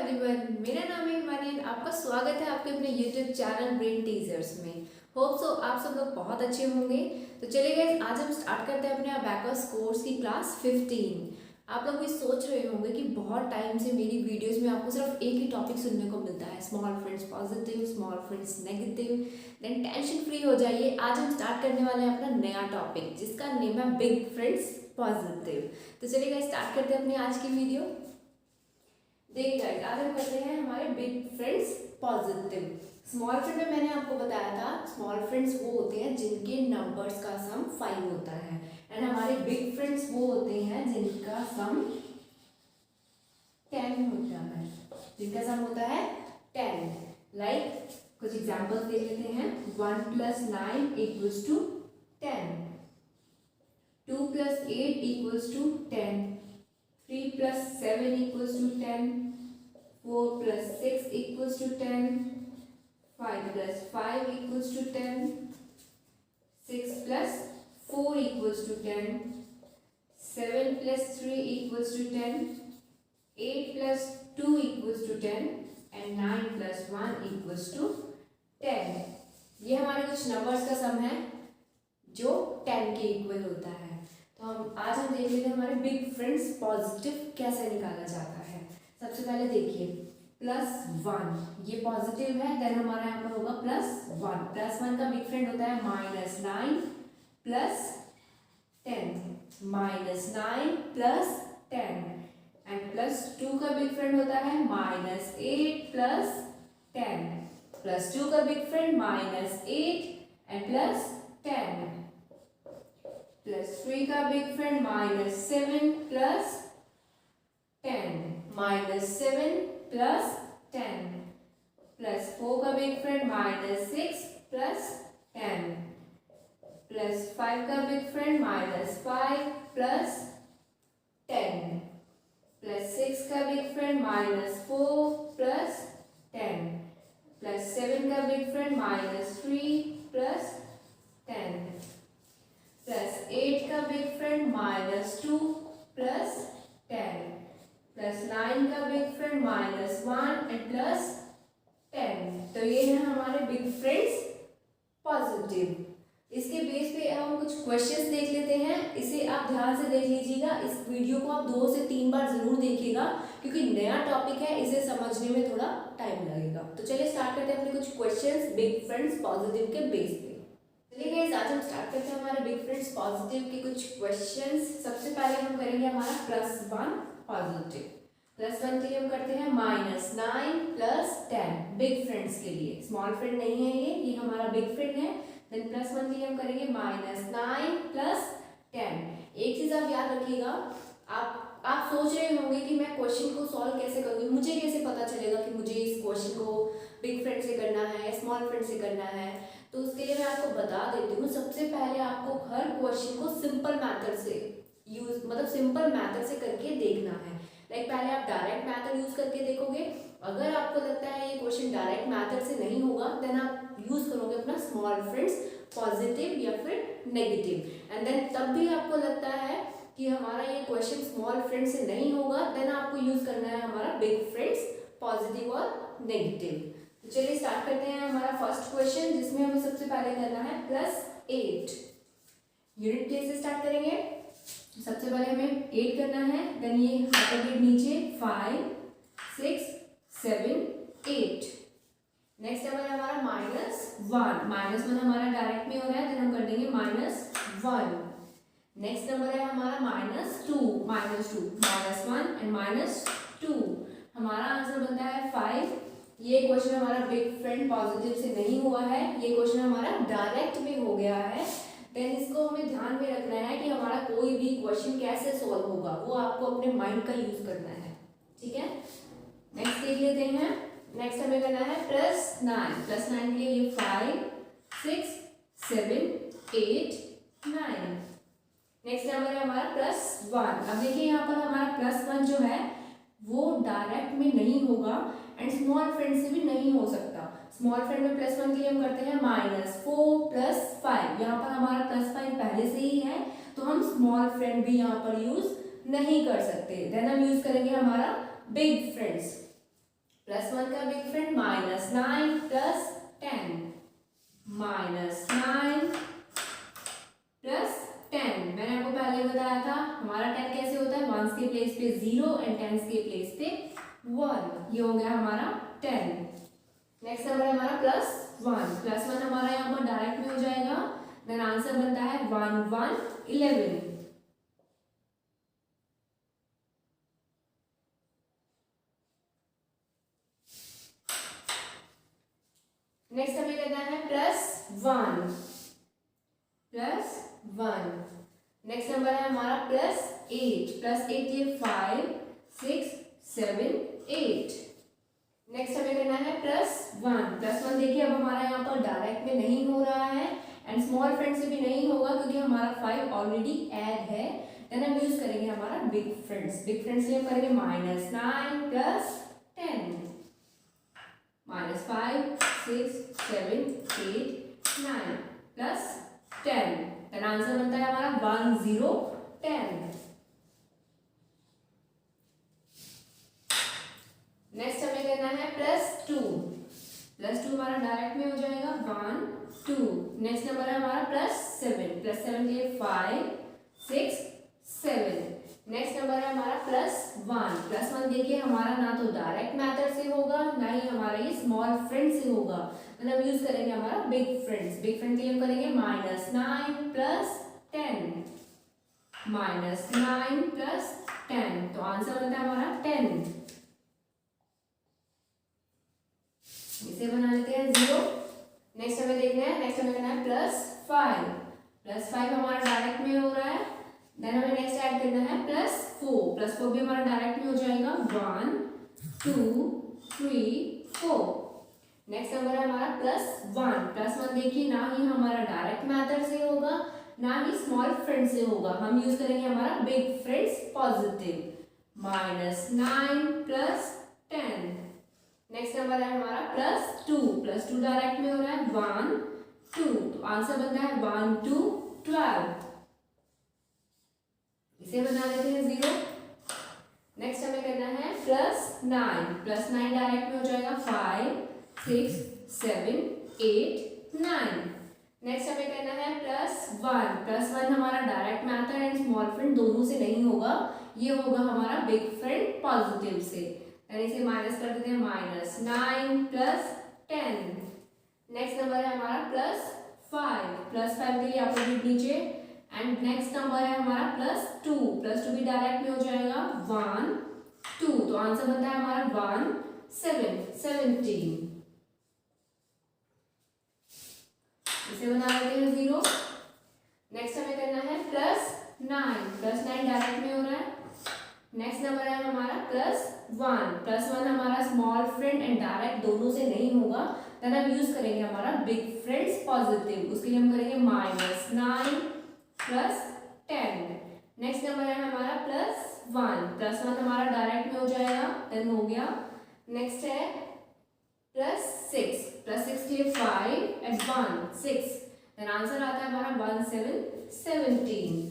Everyone, मेरा नाम है हिमानी। आपका स्वागत है आपके अपने यूट्यूब चैनल ब्रेन टीजर्स में। होप सो आप सब लोग बहुत अच्छे होंगे। तो चलिए गाइस, आज हम स्टार्ट करते हैं अपने अबैकस कोर्स की क्लास 15। आप लोग भी सोच रहे होंगे कि बहुत टाइम से मेरी वीडियोस में आपको सिर्फ एक ही टॉपिक सुनने को मिलता है, small friends positive, small friends negative. Then tension free हो जाइए, आज हम स्टार्ट करने वाले हैं अपना नया टॉपिक जिसका नेम है बिग फ्रेंड्स पॉजिटिव। तो चलिए गाइस, स्टार्ट करते हैं अपनी आज की वीडियो। देखिए गाइस, आज हम करते हैं हमारे big friends positive. Small friend में मैंने आपको बताया था, स्मॉल फ्रेंड्स वो होते हैं जिनके नंबर्स का सम 5 होता है, एंड हमारे बिग फ्रेंड्स वो होते हैं जिनका सम 10 होता है, जिनका सम होता है 10। लाइक कुछ एग्जांपल्स देख लेते हैं। 1 + 9 = 10, 2 + 8 = 10, 3 + 7 = 10, 4 + 6 = 10, 5 + 5 = 10, 6 + 4 = 10, 7 + 3 = 10, 8 + 2 = 10, and 9 + 1 = 10। ये हमारे कुछ नंबर्स का सम है जो 10 के इक्वल होता है। तो आज हम देख लेते हैं हमारे बिग फ्रेंड्स पॉजिटिव कैसे निकाला जाता है। सबसे पहले देखिए, +1 ये पॉजिटिव है, देन हमारा यहाँ पर होगा +1। +1 का बिग फ्रेंड होता है -9 + 10, -9 + 10, एंड +2 का बिग फ्रेंड होता है -8 + 10, +2 का बिग फ्रेंड -8 एंड +10, +3 का बिग फ्रेंड -7 + 10, -7 + 10, +4 का बिग फ्रेंड -6 + 10, +5 का बिग फ्रेंड -5 + 10, +6 का बिग फ्रेंड -4 + 10, +7 का बिग फ्रेंड -3 + 10, +8 का बिग फ्रेंड -2 + 10, +9 का बिग फ्रेंड -1 एंड +10। तो ये है हमारे बिग फ्रेंड्स पॉजिटिव। इसके बेस पे हम कुछ क्वेश्चंस देख लेते हैं। इसे आप ध्यान से देख लीजिएगा, इस वीडियो को आप 2 से 3 बार जरूर देखिएगा क्योंकि नया टॉपिक है, इसे समझने में थोड़ा टाइम लगेगा। तो चलिए स्टार्ट करते हैं अपने कुछ क्वेश्चंस बिग फ्रेंड्स पॉजिटिव के बेस पे। चलिए गाइस, आज हम स्टार्ट करते हैं हमारे बिग फ्रेंड्स पॉजिटिव के कुछ क्वेश्चंस। सबसे पहले हम करेंगे हमारा +1 पॉजिटिव। +1 के लिए हम करते हैं -9 + 10 बिग फ्रेंड्स के लिए, स्मॉल फ्रेंड नहीं है ये हमारा बिग फ्रेंड है। देन +1 के लिए हम करेंगे -9 + 10। एक चीज आप याद रखिएगा, आप सोच रहे होंगे कि मैं क्वेश्चन को सॉल्व कैसे करूँगी, मुझे कैसे पता चलेगा कि मुझे इस क्वेश्चन को बिग फ्रेंड से करना है या स्मॉल फ्रेंड से करना है। तो उसके लिए मैं आपको बता देती हूँ, सबसे पहले आपको हर क्वेश्चन को सिंपल मेथड से सिंपल मेथड से करके देखना है। लाइक पहले आप डायरेक्ट मेथड यूज करके देखोगे, अगर आपको लगता है ये क्वेश्चन डायरेक्ट मेथड से नहीं होगा देन आप यूज करोगे अपना स्मॉल फ्रेंड्स पॉजिटिव या फिर नेगेटिव, एंड देन तब भी आपको लगता है कि हमारा ये क्वेश्चन स्मॉल फ्रेंड से नहीं होगा देन आपको यूज करना है हमारा बिग फ्रेंड्स पॉजिटिव और नेगेटिव। तो चलिए स्टार्ट करते हैं हमारा फर्स्ट क्वेश्चन, जिसमें हमें सबसे पहले करना है +8। यूनिट प्लेस से स्टार्ट करेंगे। सबसे पहले हमें 8 करना है, देन ये अपोजिट नीचे 5 6 7 8। नेक्स्ट हमारा -1 हमारा डायरेक्ट में हो रहा है, देन हम कर देंगे -1। नेक्स्ट नंबर है हमारा -2 -1 एंड -2। हमारा आंसर बनता है 5। ये क्वेश्चन हमारा बिग फ्रेंड पॉजिटिव से नहीं हुआ है, ये क्वेश्चन हमारा डायरेक्ट में हो गया है। देन इसको हमें ध्यान में रखना है कि हमारा कोई भी क्वेश्चन कैसे सॉल्व होगा, वो आपको अपने माइंड का यूज करना है, ठीक है। नेक्स्ट देख लेते हैं। नेक्स्ट हमें करना है +9 के लिए ये 5 6 7 8 9। नेक्स्ट नंबर है हमारा +1। अब देखिए यहाँ पर हमारा +1 जो है वो डायरेक्ट में नहीं होगा एंड स्मॉल फ्रेंड से भी नहीं हो सकता। स्मॉल फ्रेंड में +1 के लिए हम करते हैं -4 + 5। यहाँ पर हमारा +5 पहले से ही है तो हम स्मॉल फ्रेंड भी यहाँ पर यूज नहीं कर सकते। देन हम यूज करेंगे हमारा बिग फ्रेंड्स। +1 का बिग फ्रेंड -9 प्लस 10, -9 प्लस 10। मैंने आपको पहले बताया था हमारा 10 कैसे होता है, वंस के प्लेस पे 0 एंड टेंस के प्लेस पे 1। ये हो गया हमारा 10। नेक्स्ट नंबर है हमारा +1। +1 हमारा यहाँ पर डायरेक्ट में हो जाएगा, देन आंसर बनता है 1 1 11। नेक्स्ट हमें करना है +1 +1। नेक्स्ट नंबर है हमारा +8 +8 के 5 6 7 8। नेक्स्ट हमें करना है +1 देखिए अब हमारा यहाँ पर डायरेक्ट में नहीं हो रहा है एंड स्मॉल फ्रेंड से भी नहीं होगा क्योंकि हमारा 5 ऑलरेडी ऐड है। देन हम यूज करेंगे हमारा बिग फ्रेंड्स। बिग फ्रेंड्स से हम करेंगे -9 प्लस 10, -5 6 7 8 9 प्लस 10। देन आंसर बनता है हमारा 1 0 10। नेक्स्ट हमें करना है +2 हमारा डायरेक्ट में हो जाएगा 1 2। नेक्स्ट नंबर है हमारा +7 के लिए 5 6 7। नेक्स्ट नंबर है हमारा +1 देखिए हमारा ना तो डायरेक्ट मेथड से होगा ना ही हमारा ये स्मॉल फ्रेंड से होगा, तो हम यूज करेंगे हमारा बिग फ्रेंड्स। बिग फ्रेंड के लिए हम करेंगे -9 प्लस 10, -9 प्लस 10, तो आंसर बनता है हमारा 10। इसे बना लेते हैं 0। नेक्स्ट हमें देखना है, नेक्स्ट हमें करना है +5 हमारा डायरेक्ट में हो रहा है। देन हमें नेक्स्ट ऐड करना है +4 भी हमारा डायरेक्ट में हो जाएगा 1 2 3 4। नेक्स्ट नंबर है हमारा +1 देखिए ना ही हमारा डायरेक्ट मेथड से होगा ना ही स्मॉल फ्रेंड से होगा, हम यूज करेंगे हमारा big friends positive, -9 plus 10। Next number है हमारा +2 डायरेक्ट में हो रहा है 1 2, तो आंसर बनता है 1 2 12। इसे बना लेते हैं 0। नेक्स्ट हमें करना है +9 डायरेक्ट में हो जाएगा 5 6 7 8 9। नेक्स्ट हमें करना है +1 हमारा direct method and small friend दोनों से नहीं होगा, ये होगा हमारा बिग फ्रेंड पॉजिटिव से, इसे माइनस कर देते हैं -9 प्लस 10। नेक्स्ट नंबर है हमारा +5 के लिए अपोजिट नीचे एंड नेक्स्ट नंबर है हमारा +2 भी डायरेक्ट में हो जाएगा 1 2, तो आंसर बनता है हमारा 1 7 17। इसे बना लेते हैं 0। नेक्स्ट हमें करना है +9 डायरेक्ट में हो रहा है। नेक्स्ट नंबर है हमारा +1 हमारा स्मॉल फ्रेंड एंड डायरेक्ट दोनों से नहीं होगा, देन हम यूज करेंगे हमारा बिग फ्रेंड्स पॉजिटिव, उसके लिए हम करेंगे -9 प्लस 10। नेक्स्ट नंबर है हमारा +1 हमारा डायरेक्ट में हो जाएगा, देन हो गया। नेक्स्ट है +6 के लिए 5 एंड 1 6, देन आंसर आता है हमारा 1 7 17।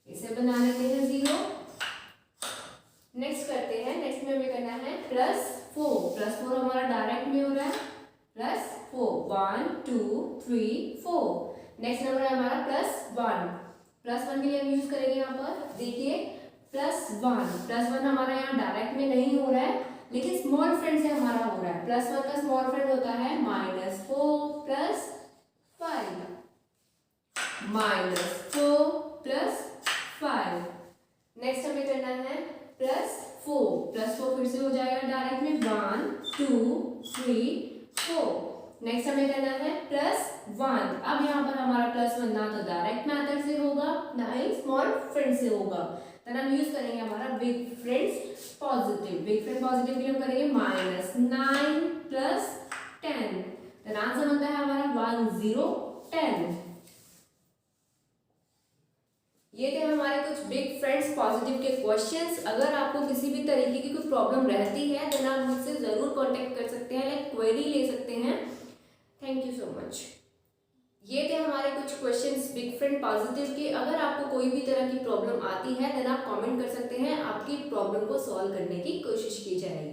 इसे बना लेते हैं 0। नेक्स्ट करते हैं, नेक्स्ट में हमें करना है +4 हमारा डायरेक्ट में हो रहा है +4 1 2 3 4। नेक्स्ट नंबर है हमारा +1 के लिए हम यूज करेंगे यहाँ पर देखिए +1 हमारा यहाँ डायरेक्ट में नहीं हो रहा है लेकिन स्मॉल फ्रेंड से हमारा हो रहा है। +1 का स्मॉल फ्रेंड होता है -4 प्लस 5, -4 प्लस 5। नेक्स्ट हमें करना है +4 फिर से हो जाएगा डायरेक्ट में 1 2 3 4। नेक्स्ट हमें करना है +1, अब यहाँ पर हमारा +1 ना तो डायरेक्ट मेथड से होगा ना ही स्मॉल फ्रेंड से होगा, तो हम यूज करेंगे हमारा big friends positive. Big friend positive के लिए हम करेंगे -9 प्लस 10, तो आंसर बनता है हमारा 1 0 10। ये थे हमारे कुछ बिग फ्रेंड्स पॉजिटिव के क्वेश्चंस। अगर आपको किसी भी तरीके की कोई प्रॉब्लम रहती है तो आप मुझसे ज़रूर कांटेक्ट कर सकते हैं, लाइक क्वेरी ले सकते हैं। Thank you so much. ये थे हमारे कुछ क्वेश्चंस बिग फ्रेंड पॉजिटिव के। अगर आपको कोई भी तरह की प्रॉब्लम आती है देन आप कमेंट कर सकते हैं, आपकी प्रॉब्लम को सॉल्व करने की कोशिश की जाएगी।